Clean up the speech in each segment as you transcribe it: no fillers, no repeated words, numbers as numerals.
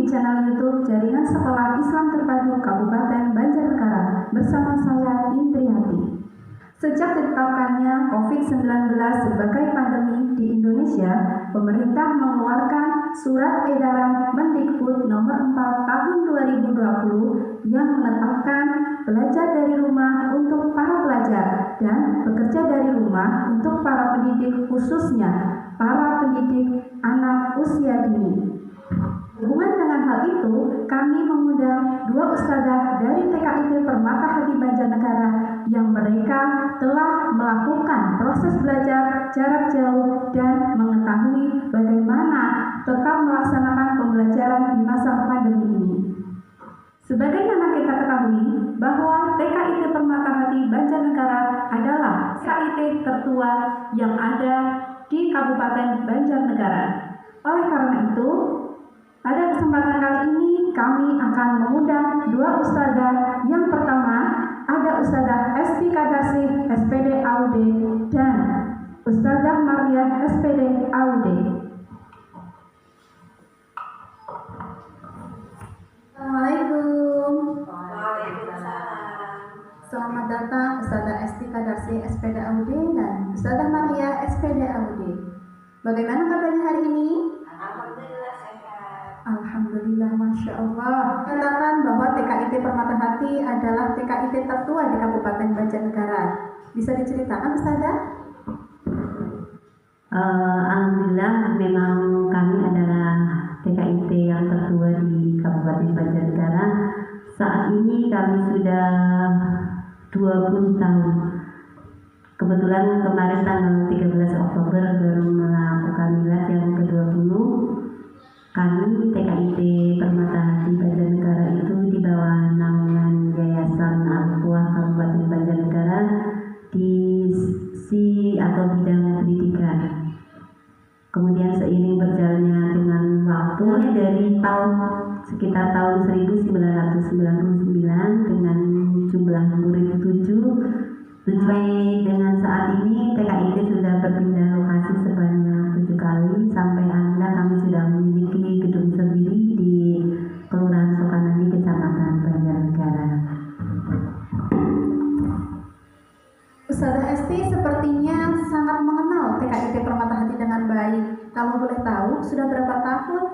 di channel YouTube Jaringan Sekolah Islam Terpadu Kabupaten Banjarnegara bersama saya Indriati. Sejak ditetapkannya COVID-19 sebagai pandemi di Indonesia, pemerintah mengeluarkan Surat Edaran Mendikbud Nomor 4 Tahun 2020 yang menetapkan belajar dari rumah untuk para pelajar dan bekerja dari rumah untuk para pendidik, khususnya para pendidik anak usia dini. Hubungan dengan hal itu, kami mengundang dua ustadzah dari TKIT Permata Hati Banjarnegara yang mereka telah melakukan proses belajar jarak jauh dan mengetahui bagaimana tetap melaksanakan pembelajaran di masa pandemi ini. Sebagaimana kita ketahui bahwa TKIT Permata Hati Banjarnegara adalah TKIT tertua yang ada di Kabupaten Banjarnegara. Oleh karena itu, pada kesempatan kali ini kami akan mengundang dua ustadzah. Yang pertama ada Ustadzah Esti Kadarsih SPD AUD dan Ustadzah Maria SPD AUD. Assalamualaikum. Waalaikumsalam. Selamat datang Ustadzah Esti Kadarsih SPD AUD dan Ustadzah Maria SPD AUD. Bagaimana kabarnya hari ini? Alhamdulillah sehat. Alhamdulillah, Masya Allah. Katakan bahwa TKIT Permata Hati adalah TKIT tertua di Kabupaten Banjarnegara. Bisa diceritakan, Ustazah? Alhamdulillah, memang kami adalah TKIT yang tertua di Kabupaten Banjarnegara. Saat ini kami sudah 20 tahun. Kebetulan kemarin tanggal 13 Oktober baru melakukan milad yang ke-20. Kami TKIT Permata Hati Banjarnegara itu di bawah naungan Yayasan Al-Quwah Kabupaten Banjarnegara di atau bidang pendidikan. Kemudian seiring berjalannya dengan waktu dari sekitar tahun 1999 dengan jumlah murid 7 sampai dengan saat ini TKIT sudah berpindah lokasi sebanyak 7 kali sampai akhirnya kami sudah memiliki gedung sendiri di Kelurahan Sokanandi, Kecamatan Banjarnegara. Ustazah Esti sepertinya sangat mengenal TKIT Permata Hati dengan baik. Kalau boleh tahu, sudah berapa tahun?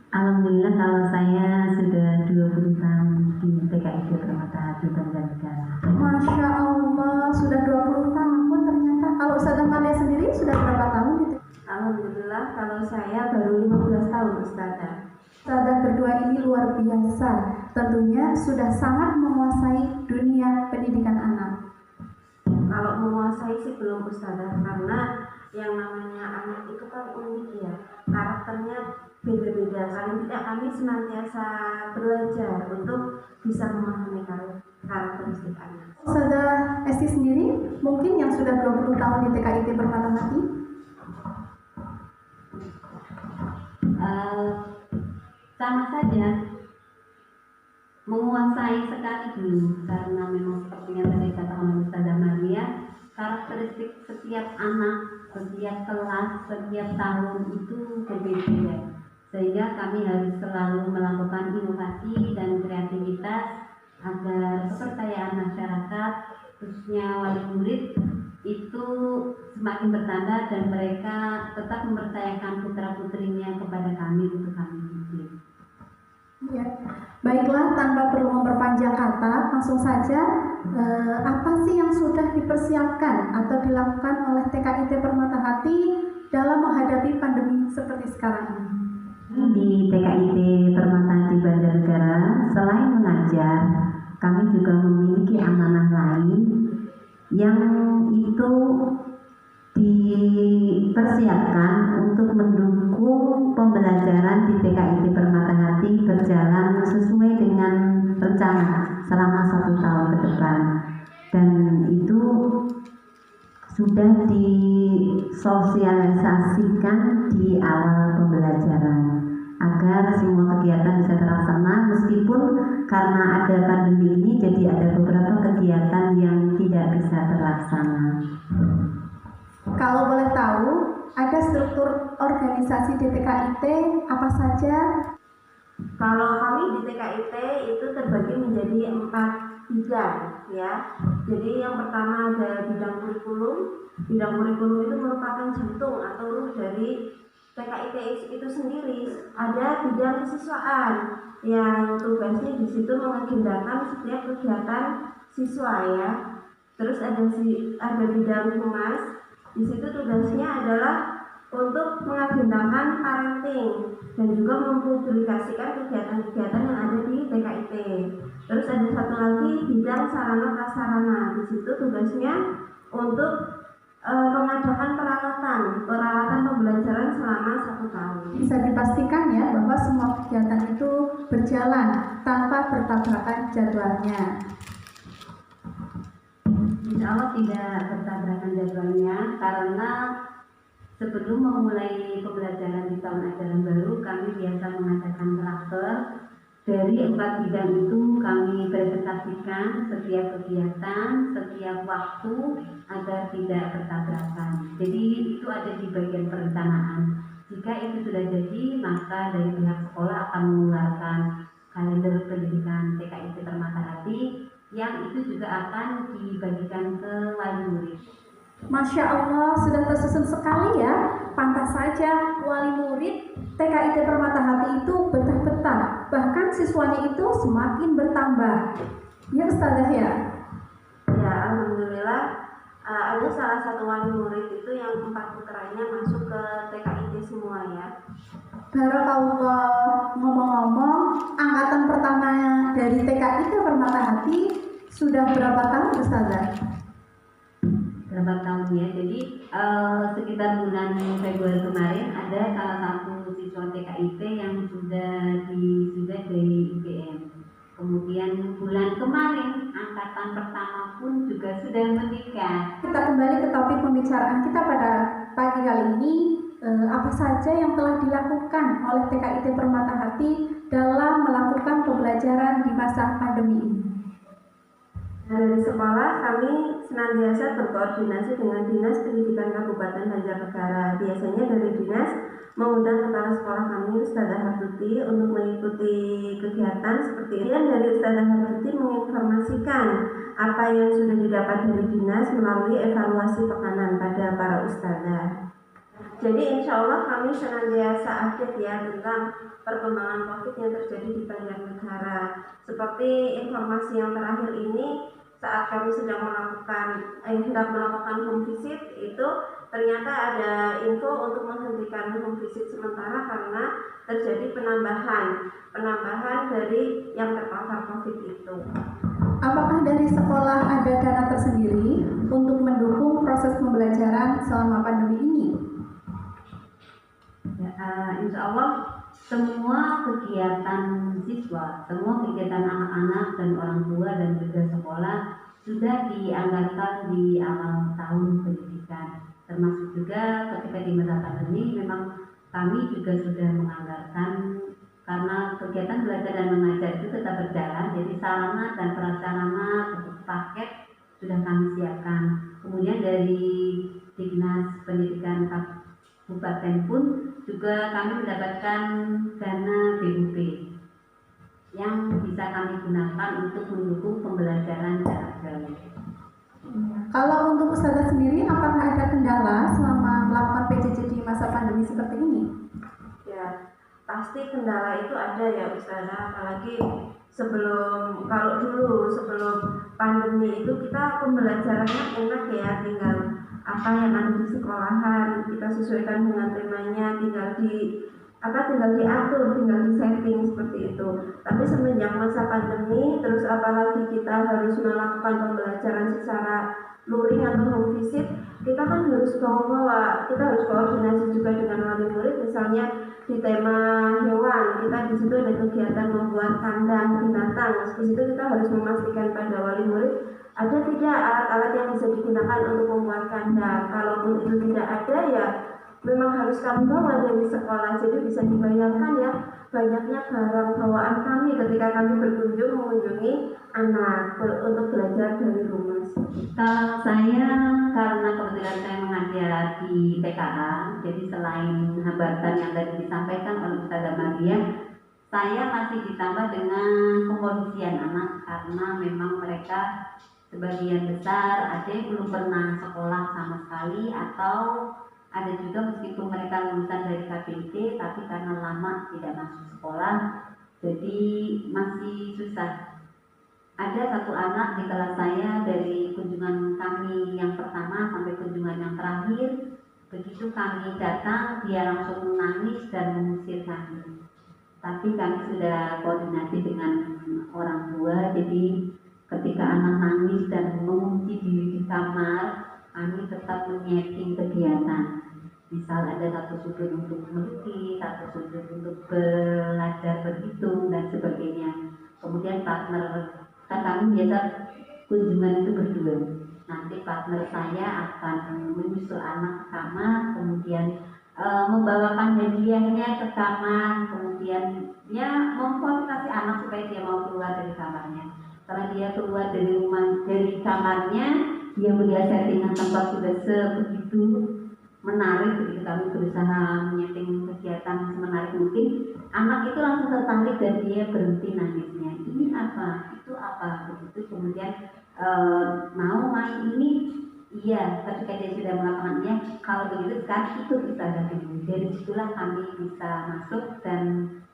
Alhamdulillah kalau saya sudah 20 tahun di TKIT Permata Hati Banjarnegara. Masya Allah, sudah 20 tahun ternyata. Kalau Ustazah Maria sendiri sudah berapa tahun? Alhamdulillah kalau saya baru 15 tahun Ustazah. Ustazah berdua ini luar biasa. Tentunya sudah sangat menguasai dunia pendidikan anak. Kalau menguasai sih belum Ustazah, karena yang namanya anak itu kan unik ya, karakternya beda-beda. Paling tidak kami senantiasa belajar untuk bisa memahami karakteristik anak. Ustazah Esti sendiri mungkin yang sudah 20 tahun di TKIT Permata Hati? Sama saja, menguasai sekali belum, karena memang seperti yang tadi katakan Ustazah Maria, karakteristik setiap anak, setiap kelas, setiap tahun itu berbeda, sehingga kami harus selalu melakukan inovasi dan kreativitas agar kepercayaan masyarakat, khususnya wali murid, itu semakin bertambah dan mereka tetap mempercayakan putra-putrinya kepada kami untuk kami didik. Ya. Baiklah, tanpa perlu memperpanjang kata, langsung saja apa sih yang sudah dipersiapkan atau dilakukan oleh TKIT Permata Hati dalam menghadapi pandemi seperti sekarang ini? Di TKIT Permata Hati Banjarnegara, selain mengajar, kami juga memiliki amanah lain yang itu dipersiapkan untuk mendukung pembelajaran di TKIT Permata Hati berjalan sesuai dengan rencana selama 1 tahun ke depan, dan itu sudah disosialisasikan di awal pembelajaran agar semua kegiatan bisa terlaksana, meskipun karena ada pandemi ini jadi ada beberapa kegiatan yang tidak bisa terlaksana. Kalau boleh tahu, ada struktur organisasi di TKIT apa saja? Kalau kami di TKIT itu terbagi menjadi 4 bidang ya. Jadi yang pertama ada bidang kurikulum. Bidang kurikulum itu merupakan jantung atau ruh dari TKIT itu sendiri. Ada bidang kesiswaan yang tugasnya di situ mengagendakan setiap kegiatan siswa ya. Terus ada bidang humas. Di situ tugasnya adalah untuk mengagendakan parenting dan juga mempublikasikan kegiatan-kegiatan yang ada di TKIT. Terus ada satu lagi bidang sarana prasarana. Di situ tugasnya untuk mengadakan peralatan pembelajaran selama 1 tahun. Bisa dipastikan ya bahwa semua kegiatan itu berjalan tanpa bertabrakan jadwalnya. Insya Allah tidak bertabrakan jadwalnya karena sebelum memulai pembelajaran di tahun ajaran baru kami biasa mengadakan klaster. Dari 4 bidang itu kami presentasikan setiap kegiatan, setiap waktu agar tidak bertabrakan. Jadi itu ada di bagian perencanaan. Jika itu sudah jadi, maka dari pihak sekolah akan mengeluarkan kalender pendidikan TKIT Permata Hati yang itu juga akan dibagikan ke wali murid. Masya Allah, sudah tersusun sekali ya. Pantas saja wali murid TKIT Permata Hati itu betah-betah. Bahkan siswanya itu semakin bertambah. Ya Ustazah ya? Ya, alhamdulillah ada salah satu wali murid itu yang 4 putranya masuk ke TKIT semua ya. Barakallah. Ngomong-ngomong, angkatan pertama dari TKIT Permata Hati sudah berapa tahun Ustazah? Berapa tahun ya? Jadi sekitar bulan Februari kemarin ada salah satu siswa TKIP yang sudah wisuda dari IPM. Kemudian bulan kemarin angkatan pertama pun juga sudah menikah. Kita kembali ke topik pembicaraan kita pada pagi kali ini. Apa saja yang telah dilakukan oleh TKIT Permata Hati dalam melakukan pembelajaran di masa pandemi ini? Dari sekolah kami senantiasa berkoordinasi dengan Dinas Pendidikan Kabupaten Banjarnegara. Biasanya dari dinas mengundang kepala sekolah kami Ustazah Hartuti untuk mengikuti kegiatan seperti ini. Dan dari Ustazah Hartuti menginformasikan apa yang sudah didapat dari dinas melalui evaluasi pekanan pada para ustazah. Jadi insya Allah kami senantiasa update ya tentang perkembangan COVID yang terjadi di Banjarnegara. Seperti informasi yang terakhir ini, saat kami sedang hendak melakukan home visit itu ternyata ada info untuk menghentikan home visit sementara karena terjadi penambahan dari yang terpapar COVID itu. Apakah dari sekolah ada dana tersendiri untuk mendukung proses pembelajaran selama pandemi ini? Ya, insya Allah semua kegiatan siswa, semua kegiatan anak-anak dan orang tua dan juga sekolah sudah dianggarkan di awal tahun pendidikan. Termasuk juga ketika di masa pandemi memang kami juga sudah menganggarkan karena kegiatan belajar dan mengajar itu tetap berjalan. Jadi sarana dan prasarana paket sudah kami siapkan. Kemudian dari Dinas Pendidikan Kabupaten pun juga kami mendapatkan dana BUP yang bisa kami gunakan untuk mendukung pembelajaran jarak jauh. Kalau untuk Ustazah sendiri, apakah ada kendala selama melakukan PJJ di masa pandemi seperti ini? Ya, pasti kendala itu ada ya Ustazah, apalagi sebelum pandemi itu kita pembelajarannya enak ya, tinggal apa yang ada di sekolahan kita sesuaikan dengan temanya, tinggal diatur, tinggal di setting seperti itu. Tapi semenjak masa pandemi, terus apalagi kita harus melakukan pembelajaran secara luring atau home visit, kita kan harus kita harus koordinasi juga dengan wali murid. Misalnya di tema hewan, kita di situ ada kegiatan membuat kandang binatang. Di situ kita harus memastikan pada wali murid ada tidak alat-alat yang bisa digunakan untuk membuat kandang. Kalaupun itu tidak ada ya memang harus kami bawa dari sekolah. Jadi bisa dibayangkan ya banyaknya barang bawaan kami ketika kami berkunjung mengunjungi anak untuk belajar dari rumah. Kalau saya karena kebetulan saya mengajar di TKA, jadi selain hambatan yang tadi disampaikan oleh Ustazah Maria, saya masih ditambah dengan pengkondisian anak karena memang mereka sebagian besar ada yang belum pernah sekolah sama sekali, atau ada juga meskipun mereka lulusan dari KPIT tapi karena lama tidak masuk sekolah jadi masih susah. Ada satu anak di kelas saya dari kunjungan kami yang pertama sampai kunjungan yang terakhir, begitu kami datang dia langsung menangis dan mengusir kami. Tapi kami sudah koordinasi dengan orang tua, jadi ketika anak nangis dan mengunci diri di kamar, kami tetap menyeting kegiatan. Misal ada satu sudut untuk melukis, satu sudut untuk belajar berhitung dan sebagainya. Kemudian partner, kan kami biasa kunjungan itu berdua. Nanti partner saya akan menyusul anak ke kamar, kemudian membawakan hadiahnya ke kamar, kemudian ya memmotivasi anak supaya dia mau keluar dari kamarnya. Setelah dia keluar dari kamarnya, dia melihat settingan tempat sudah sebegitu menarik, begitu kami berusaha menyeting kegiatan semenarik mungkin, anak itu langsung tertarik dan dia berhenti nangisnya. Ini apa? Itu apa? Begitu kemudian mau main ini, iya. Ketika dia sudah melakukannya, kalau begitu sekarang itu kita dahulu. Dari situlah kami bisa masuk dan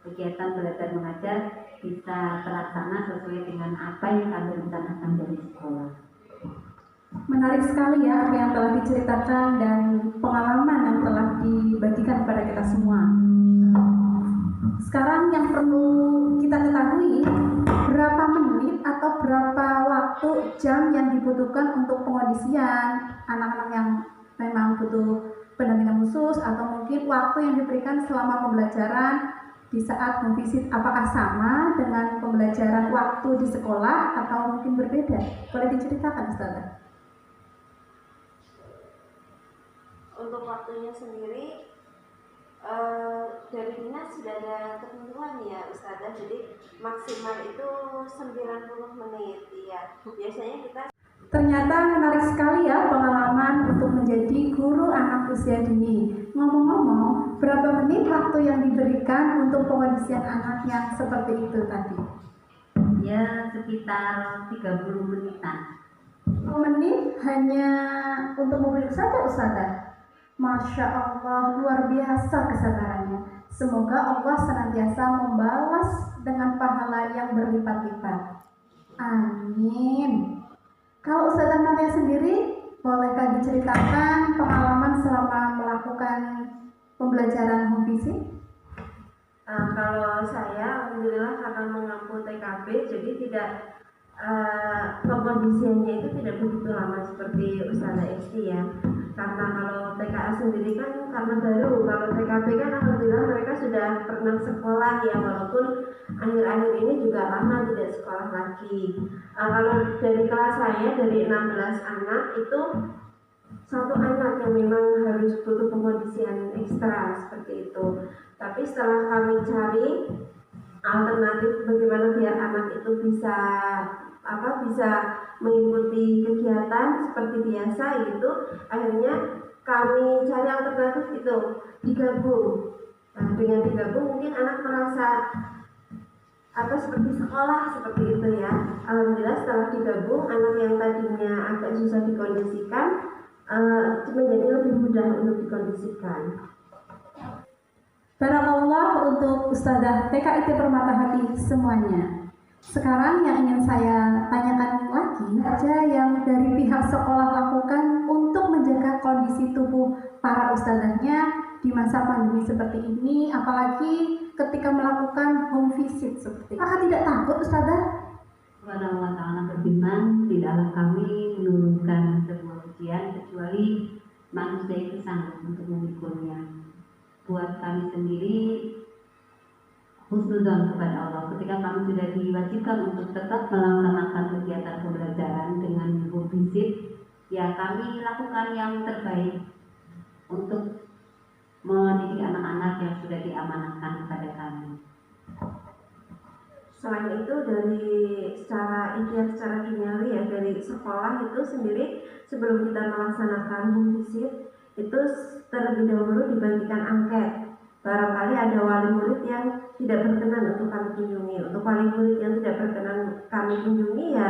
kegiatan belajar mengajar bisa terlaksana sesuai dengan apa yang kami rencanakan dari sekolah. Menarik sekali ya apa yang telah diceritakan dan pengalaman yang telah dibagikan kepada kita semua. Sekarang yang perlu kita ketahui, berapa menit atau berapa waktu jam yang dibutuhkan untuk pengondisian anak-anak yang memang butuh pendampingan khusus, atau mungkin waktu yang diberikan selama pembelajaran di saat home visit, apakah sama dengan pembelajaran waktu di sekolah atau mungkin berbeda? Boleh diceritakan, Ustazah? Untuk waktunya sendiri dari dinas sudah ada ketentuan ya Ustazah, jadi maksimal itu 90 menit ya. Biasanya kita Ternyata menarik sekali ya pengalaman untuk menjadi guru anak usia dini. Ngomong-ngomong, berapa menit waktu yang diberikan untuk pengondisian anak yang seperti itu tadi? Ya sekitar 30 menitan. 10 menit hanya untuk mobil saja, Ustazah. Masya Allah, luar biasa kesabarannya. Semoga Allah senantiasa membalas dengan pahala yang berlipat-lipat. Amin. Kalau Ustazah Nadia sendiri, bolehkah diceritakan pengalaman selama melakukan pembelajaran home visit? kalau saya alhamdulillah karena mengampu TKB, jadi tidak pengkondisiannya itu tidak begitu lama seperti Ustazah Esti ya. Karena kalau TKA sendiri kan karena baru, kalau TKB kan alhamdulillah mereka sudah pernah sekolah ya, walaupun akhir-akhir ini juga lama tidak sekolah lagi. Kalau dari kelas saya dari 16 anak itu satu anak yang memang harus butuh pengkondisian ekstra seperti itu. Tapi setelah kami cari alternatif bagaimana biar anak itu bisa mengikuti kegiatan seperti biasa gitu, akhirnya kami cari alternatif itu digabung. Nah, dengan digabung mungkin anak merasa seperti sekolah seperti itu ya. Alhamdulillah setelah digabung, anak yang tadinya agak susah dikondisikan menjadi lebih mudah untuk dikondisikan. Barakallah untuk Ustazah TKIT Permata Hati semuanya. Sekarang yang ingin saya tanyakan lagi, aja yang dari pihak sekolah lakukan untuk menjaga kondisi tubuh para ustazahnya di masa pandemi seperti ini, apalagi ketika melakukan home visit seperti ini. Apakah tidak takut, Ustazah? Subhanahu wa ta'ala berfirman, tidaklah kami menurunkan sebuah ujian kecuali manusia itu sanggup untuk memikulnya. Buat kami sendiri husnudzon kepada Allah ketika kami sudah diwajibkan untuk tetap melaksanakan kegiatan pembelajaran dengan home visit, ya kami lakukan yang terbaik untuk mendidik anak-anak yang sudah diamanahkan kepada kami. Selain itu dari secara ikhtiar secara duniawi ya, dari sekolah itu sendiri sebelum kita melaksanakan home visit itu terlebih dahulu dibagikan angket. barangkali ada wali murid yang tidak berkenan untuk kami kunjungi. Untuk wali murid yang tidak berkenan kami kunjungi ya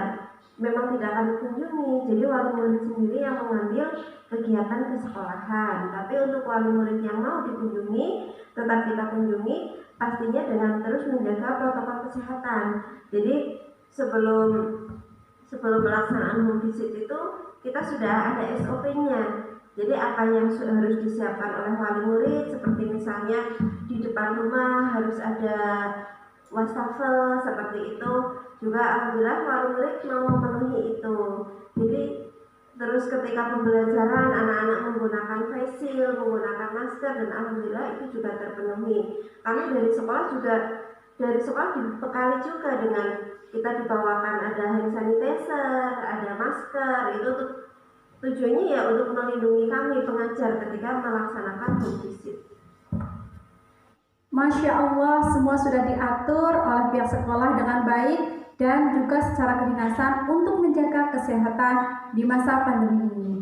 memang tidak kami kunjungi. Jadi wali murid sendiri yang mengambil kegiatan ke sekolahan. Tapi untuk wali murid yang mau dikunjungi tetap kita kunjungi, pastinya dengan terus menjaga protokol kesehatan. Jadi sebelum pelaksanaan home visit itu kita sudah ada SOP-nya. Jadi apa yang harus disiapkan oleh wali murid, seperti misalnya di depan rumah harus ada wastafel seperti itu. Juga alhamdulillah wali murid mau memenuhi itu. Jadi terus ketika pembelajaran anak-anak menggunakan face shield, menggunakan masker, dan alhamdulillah itu juga terpenuhi. Kami dari sekolah dibekali juga dengan kita dibawakan ada hand sanitizer, ada masker. Itu untuk tujuannya ya untuk melindungi kami pengajar ketika melaksanakan home visit. Masya Allah, semua sudah diatur oleh pihak sekolah dengan baik dan juga secara kedinasan untuk menjaga kesehatan di masa pandemi ini.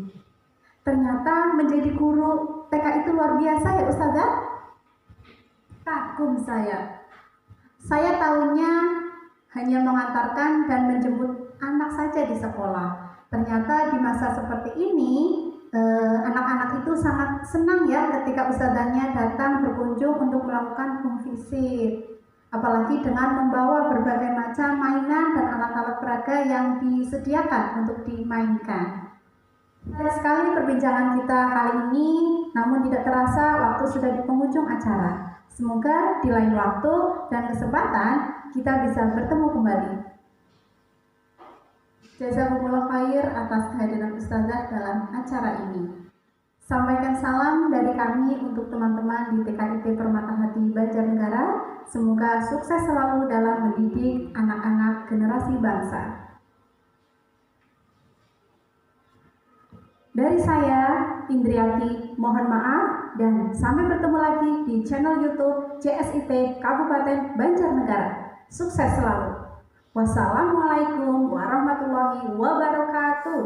Ternyata menjadi guru TK itu luar biasa ya Ustazah? Kagum saya. Saya tahunya hanya mengantarkan dan menjemput anak saja di sekolah. Ternyata di masa seperti ini, anak-anak itu sangat senang ya ketika ustazahnya datang berkunjung untuk melakukan home visit. Apalagi dengan membawa berbagai macam mainan dan alat-alat peraga yang disediakan untuk dimainkan. Menarik sekali perbincangan kita kali ini, namun tidak terasa waktu sudah di penghujung acara. Semoga di lain waktu dan kesempatan kita bisa bertemu kembali. Jazakumullah khair atas kehadiran Ustazah dalam acara ini. Sampaikan salam dari kami untuk teman-teman di TKIT Permata Hati Banjarnegara. Semoga sukses selalu dalam mendidik anak-anak generasi bangsa. Dari saya, Indriati, mohon maaf dan sampai bertemu lagi di channel YouTube JSIT Kabupaten Banjarnegara. Sukses selalu. Wassalamualaikum warahmatullahi wabarakatuh.